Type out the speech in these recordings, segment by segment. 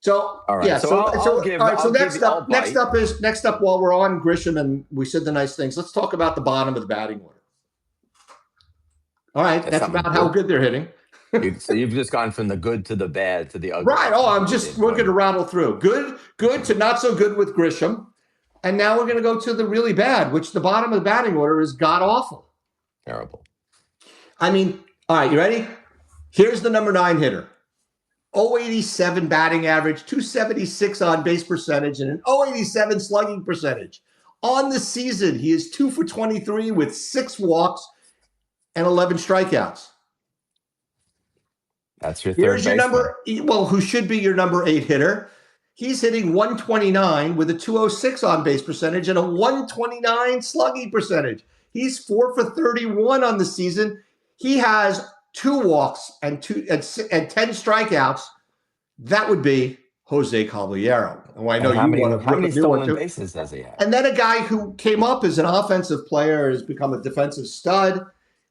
So All right. yeah, So I'll give. all right. So I'll give. I'll bite. Next up. While we're on Grisham and we said the nice things, let's talk about the bottom of the batting order. All right, That's that's something about how good. good they're hitting. So you've just gone from the good to the bad to the ugly. Right. Oh, we're going to rattle through good to not so good with Grisham, and now we're going to go to the really bad, which the bottom of the batting order is god awful. Terrible. I mean, all right, you ready? Here's the number 9 hitter. 087 batting average, 276 on base percentage, and an 087 slugging percentage. On the season, he is 2 for 23 with 6 walks and 11 strikeouts. That's your Here's third your who should be your number 8 hitter. He's hitting 129 with a 206 on base percentage and a 129 slugging percentage. He's 4 for 31 on the season. He has 2 walks and 10 strikeouts. That would be Jose Caballero. And how many stolen bases does he have? And then a guy who came up as an offensive player has become a defensive stud.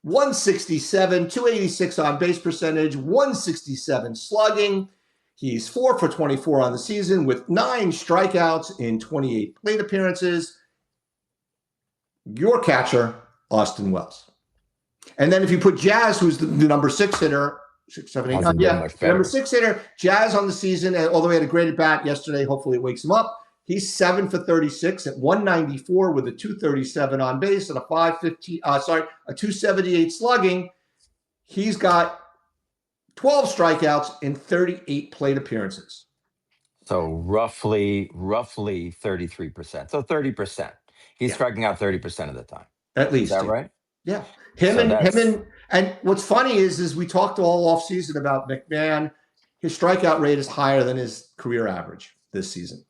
167, 286 on base percentage, 167 slugging. He's 4 for 24 on the season with 9 strikeouts in 28 plate appearances. Your catcher, Austin Wells. And then if you put Jazz, who's the number 6 hitter, 6, 7, 8, 9, number 6 hitter, Jazz on the season, although he had a great at bat yesterday, hopefully it wakes him up. He's 7 for 36 at 194 with a 237 on base and a 278 slugging. He's got 12 strikeouts in 38 plate appearances. So roughly 33%. So 30%. He's striking out 30% of the time. At least. Is that right? Yeah. And what's funny is we talked all off season about McMahon. His strikeout rate is higher than his career average this season.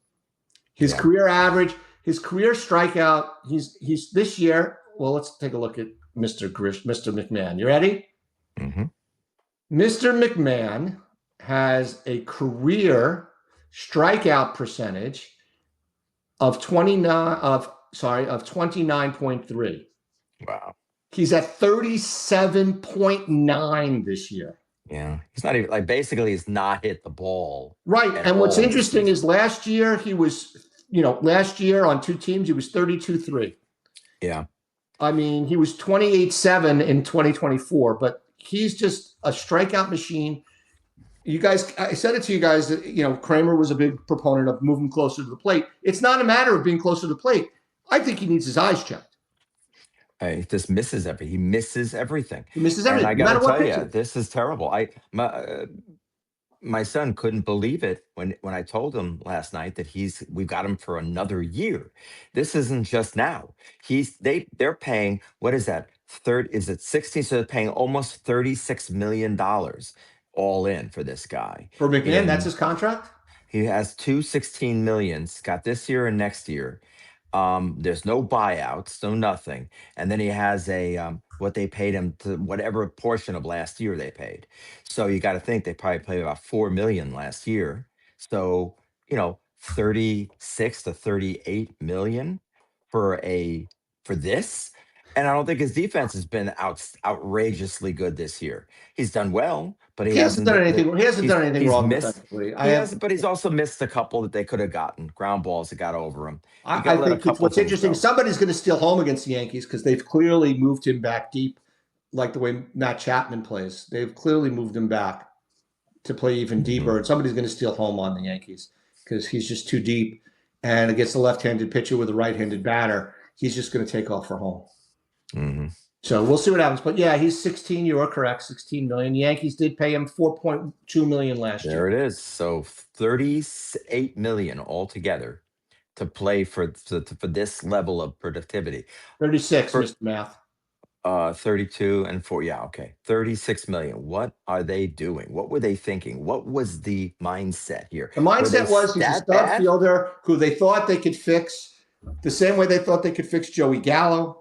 His career average, his career strikeout, he's this year. Well, let's take a look at Mr. McMahon. You ready? Mm-hmm. Mr. McMahon has a career strikeout percentage of 29.3. Wow. He's at 37.9 this year. Yeah. He's not even basically he's not hit the ball. Right. And what's interesting is last year he was, on 2 teams, he was 32-3. Yeah. I mean, he was 28-7 in 2024, but he's just a strikeout machine. You guys, I said it to you guys that, Kramer was a big proponent of moving closer to the plate. It's not a matter of being closer to the plate. I think he needs his eyes checked. He just misses everything. He misses everything. He misses everything. And I got to tell you, this is terrible. My son couldn't believe it when I told him last night that we've got him for another year. This isn't just now. They're paying, what is that? Is it 16? So they're paying almost $36 million all in for this guy. For McMahon, that's his contract? He has 216 millions, got this year and next year. There's no buyouts, no nothing. And then he has what they paid him to whatever portion of last year they paid. So you got to think they probably paid about 4 million last year. So, 36 to 38 million for this. And I don't think his defense has been outrageously good this year. He's done well, but he hasn't done anything. He hasn't done anything wrong defensively. But he's also missed a couple that they could have gotten ground balls that got over him. I think what's interesting, somebody's going to steal home against the Yankees because they've clearly moved him back deep, like the way Matt Chapman plays. They've clearly moved him back to play even deeper, and somebody's going to steal home on the Yankees because he's just too deep. And against a left-handed pitcher with a right-handed batter, he's just going to take off for home. Mm-hmm. So we'll see what happens. But yeah, he's 16. You are correct, 16 million. Yankees did pay him 4.2 million last year. There it is. So 38 million altogether to play for this level of productivity. 36, Mr. Math. 32 and 4. Yeah, okay. 36 million. What are they doing? What were they thinking? What was the mindset here? The mindset was he's a stud fielder who they thought they could fix the same way they thought they could fix Joey Gallo.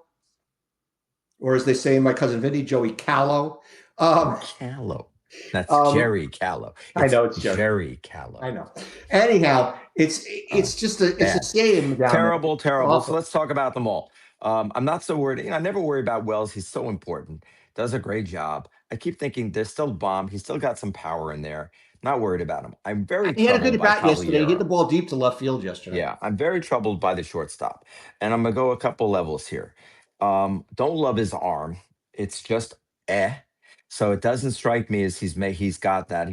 Or as they say in my cousin Vinny, Joey Callow. Callow. That's Jerry Callow. I know it's Jerry Callow. I know. Anyhow, it's just a shame. Terrible. So let's talk about them all. I'm not so worried. I never worry about Wells. He's so important. Does a great job. I keep thinking there's still a bomb. He's still got some power in there. Not worried about him. I'm very He had a good troubled at by bat yesterday. He hit Caballero. the ball deep to left field yesterday. Yeah, I'm very troubled by the shortstop, and I'm gonna go a couple levels here. Don't love his arm. It's just eh. So it doesn't strike me as he's got that.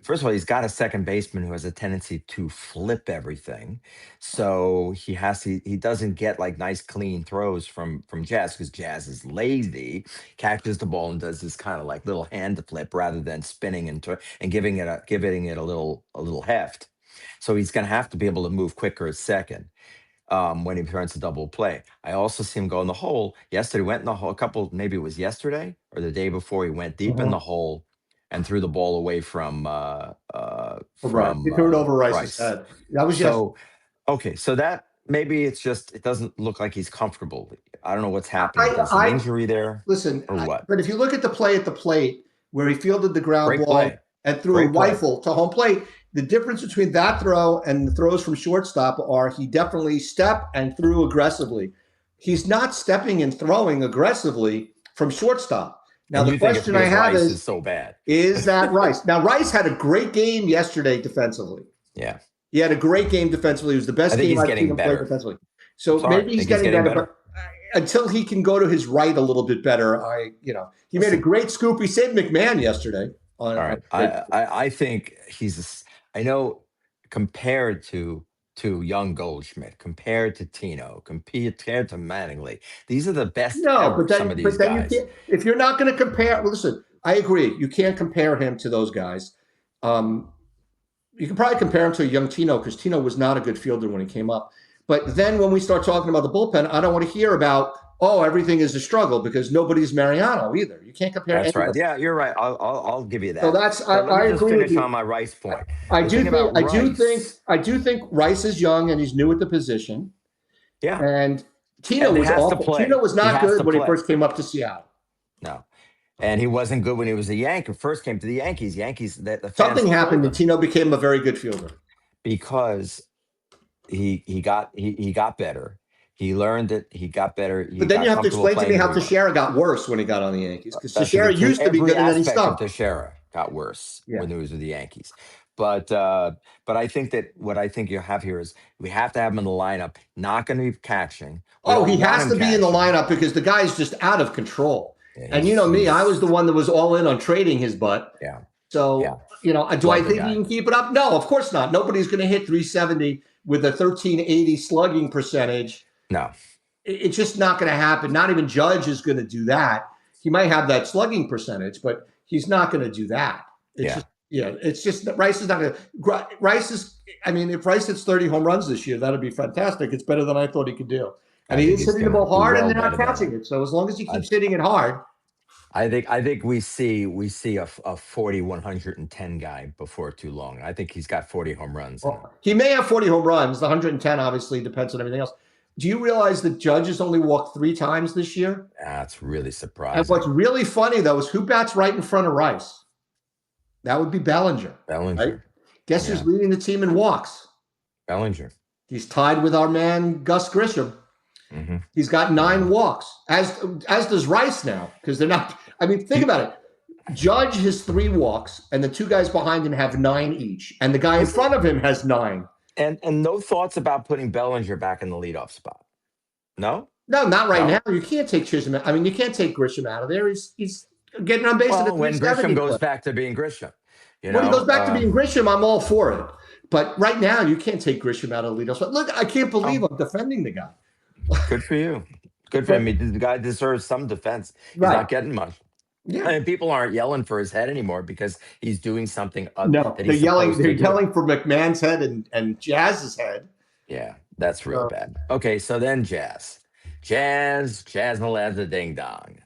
First of all, he's got a second baseman who has a tendency to flip everything. So he doesn't get like nice clean throws from Jazz because Jazz is lazy, catches the ball and does this kind of like little hand flip rather than spinning and giving it a little heft. So he's going to have to be able to move quicker at second when he turns to double play. I also see him go in the hole. Yesterday, went in the hole a couple, maybe it was yesterday or the day before. He went deep in the hole and threw the ball away Right. He threw it over Rice's Rice. head. That was yesterday. So okay, so that maybe it doesn't look like he's comfortable. I don't know what's happening. Is an injury there Listen, or what? but if you look at the play at the plate where he fielded the ground Great ball play. and threw Great a play. rifle to home plate, the difference between that throw and the throws from shortstop are he definitely stepped and threw aggressively. He's not stepping and throwing aggressively from shortstop. Now, And the you think it's question I because have Rice is so bad? is that Rice? Now, Rice had a great game yesterday defensively. Yeah. He had a great game defensively. It was the best I think game he's I've seen getting him play better. defensively. So Sorry, maybe he's think he's getting better, better. but until he can go to his right a little bit better, he made a great scoop. He saved McMahon yesterday. All right, I think I know compared to young Goldschmidt, compared to Tino, compared to Mattingly, these are the best No, ever. Some of these you guys. can't. If you're not going to compare, listen, I agree. You can't compare him to those guys. Um, you can probably compare him to a young Tino because Tino was not a good fielder when he came up. But then when we start talking about the bullpen, I don't want to hear about everything is a struggle because nobody's Mariano either. You can't compare That's right. anybody. Yeah, you're right. I'll give you So that. that's But let me I just agree with finish you. on my Rice point. I The do thing think about Rice, I do think Rice is young and he's new at the position. yeah, And Tino and he was has to awful. Tino play. was He not has to good when he play. first came up to Seattle. No, and he wasn't good when he was a Yankee. First came to the Yankees. Yankees, the fans Something killed happened and him Tino became a very good fielder. because he got better. He learned it. He got better. He But then you got have to comfortable explain to me playing how where he was. Teixeira got worse when he got on the Yankees because That's a Teixeira good. used to be Every good and then he aspect of stunk. Teixeira got worse Yeah. when he was with the Yankees. But I think that what I think you have here is we have to have him in the lineup. Not going to be catching. We Oh, he don't want has him to be in the catching. lineup because the guy's just out of control. Yeah, And you know me, I was he's the one that was all in on trading his butt. yeah, yeah. So, do I Love the think he guy. can keep it up? No, of course not. Nobody's going to hit 370 with a 1380 slugging percentage. No, It's just not going to happen. Not even Judge is going to do that. He might have that slugging percentage, but he's not going to do that. It's just that Rice is not going to. Rice is. I mean, if Rice hits 30 home runs this year, that'd be fantastic. It's better than I thought he could do. And I he think is he's hitting the going to ball do hard, and well they're not better than catching that. it. So as long as he I, keeps hitting it hard, I think we see a 40 110 guy before too long. I think he's got 40 home runs in him. well, he may have 40 home runs. The 110 obviously depends on everything else. Do you realize that Judge has only walked 3 times this year? That's really And what's surprising. really funny though is who bats right in front of Rice? That would be Bellinger, right? Bellinger. Guess who's Yeah, leading the team in walks? Bellinger. He's tied with our man Gus Grisham. Mm-hmm. He's got 9 Mm-hmm. walks, as does Rice now, because they're not. I mean, think about it. Judge has 3 walks, and the 2 guys behind him have 9 each, and the guy in front of him has 9. And no thoughts about putting Bellinger back in the leadoff spot. No, No, not right no. now. You can't take Chisholm. I mean, you can't take Grisham out of there. He's getting on base at a Well, when 370 Grisham goes clip. back to being Grisham, When he goes back to being Grisham, I'm all for it. But right now, you can't take Grisham out of the leadoff spot. Look, I can't believe I'm defending the guy. Good for you. Good for him. The guy deserves some defense. He's not getting much. Yeah. And people aren't yelling for his head anymore because he's doing something No, that they're he's yelling. supposed They're to do. yelling for McMahon's head and Jazz's head. Yeah, that's real bad. Okay, so then Jazz Malazza Ding Dong.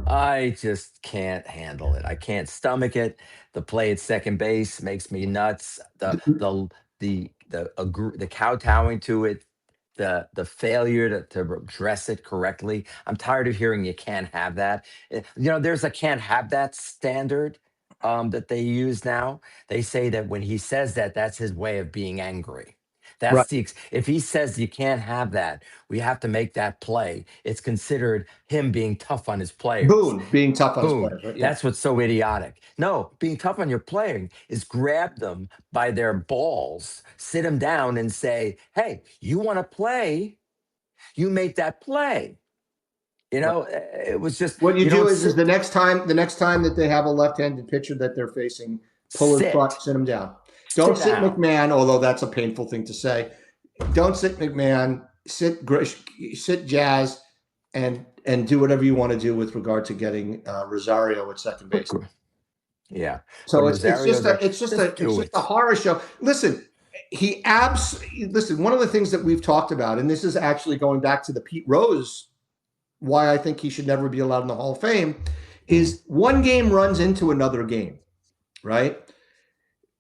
I just can't handle it. I can't stomach it. The play at second base makes me nuts. The kowtowing to it, the failure to dress it correctly. I'm tired of hearing you can't have that. There's a can't have that standard that they use now. They say that when he says that, that's his way of being angry. Right. If he says you can't have that, we have to make that play. It's considered him being tough on his players. Boone being tough on his Boom. players. Right? Yeah. That's what's so idiotic. No, being tough on your playing is grab them by their balls, sit them down, and say, "Hey, you want to play? You make that play." Right. It was just What you you do don't is sit, the next time that they have a left-handed pitcher that they're facing, pull his butt, sit, sit him down. Don't sit sit down. McMahon, although that's a painful thing to say. Don't sit McMahon. Sit Jazz, and do whatever you want to do with regard to getting Rosario at second base. Yeah, but So it's Rosario just there, it's do just a it. horror show. Listen, listen. One of the things that we've talked about, and this is actually going back to the Pete Rose, why I think he should never be allowed in the Hall of Fame, is one game runs into another game, right?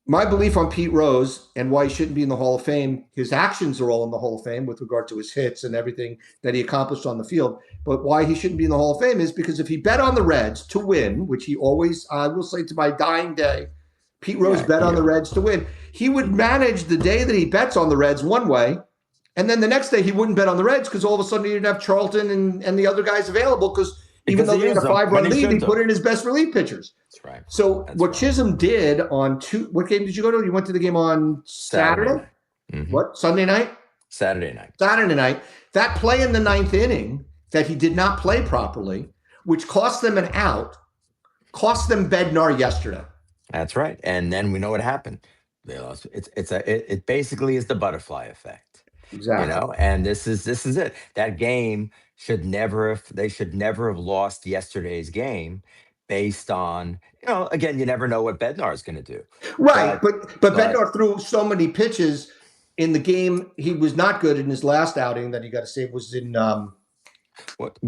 My belief on Pete Rose and why he shouldn't be in the Hall of Fame, his actions are all in the Hall of Fame with regard to his hits and everything that he accomplished on the field. But why he shouldn't be in the Hall of Fame is because if he bet on the Reds to win, which he always, I will say to my dying day, Pete Rose bet on the Reds to win. He would manage the day that he bets on the Reds one way, and then the next day he wouldn't bet on the Reds because all of a sudden he didn't have Charlton and the other guys available because even though they had a 5-run lead, he put in his best relief pitchers. That's right. So what Chisholm did on what game did you go to? You went to the game on Saturday night. Mm-hmm. What, Sunday night? Saturday night. Saturday night. That play in the ninth inning that he did not play properly, which cost them an out, cost them Bednar yesterday. That's right. And then we know what happened. They lost. It basically is the butterfly effect. Exactly. And this is it. That game they should never have lost yesterday's game based on, again, you never know what Bednar is going to do. Right. But Bednar threw so many pitches in the game. He was not good in his last outing that he got to save was in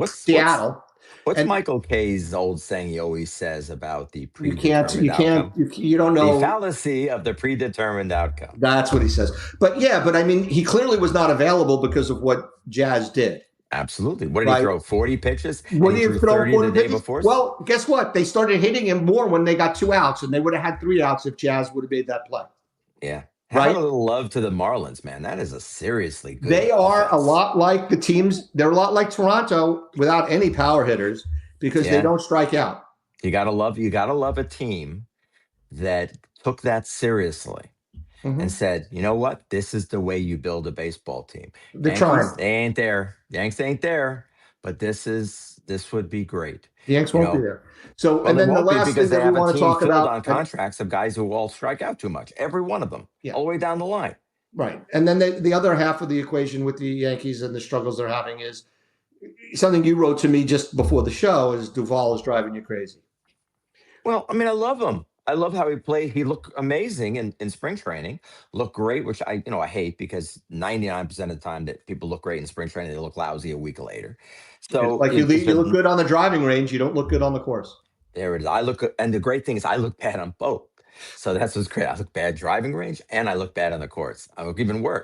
Seattle. What's Michael K's old saying he always says about the predetermined outcome? You don't know. The fallacy of the predetermined outcome. That's what he says. But I mean, he clearly was not available because of what Jazz did. Absolutely. What did he throw? 40 pitches? What did he throw 30 the day before? Well, guess what? They started hitting him more when they got 2 outs, and they would have had 3 outs if Jazz would have made that play. Yeah. Have a little love to the Marlins, man. That is a seriously good. They are a lot like the teams. They're a lot like Toronto without any power hitters because they don't strike out. You gotta love a team that took that seriously and said, you know what? This is the way you build a baseball team. They're trying. They ain't there. Yanks ain't there. But this would be great. The Yanks won't be there. So, and then the last thing that we want to talk about on contracts of guys who all strike out too much. Every one of them, all the way down the line. Right. And then the other half of the equation with the Yankees and the struggles they're having is something you wrote to me just before the show is Duvall is driving you crazy. Well, I mean, I love him. I love how he played. He looked amazing in spring training. Looked great, which I hate because 99% of the time that people look great in spring training, they look lousy a week later. So it's like you look good on the driving range, you don't look good on the course. There it is. And the great thing is I look bad on both. So that's what's great. I look bad driving range and I look bad on the course. I look even worse.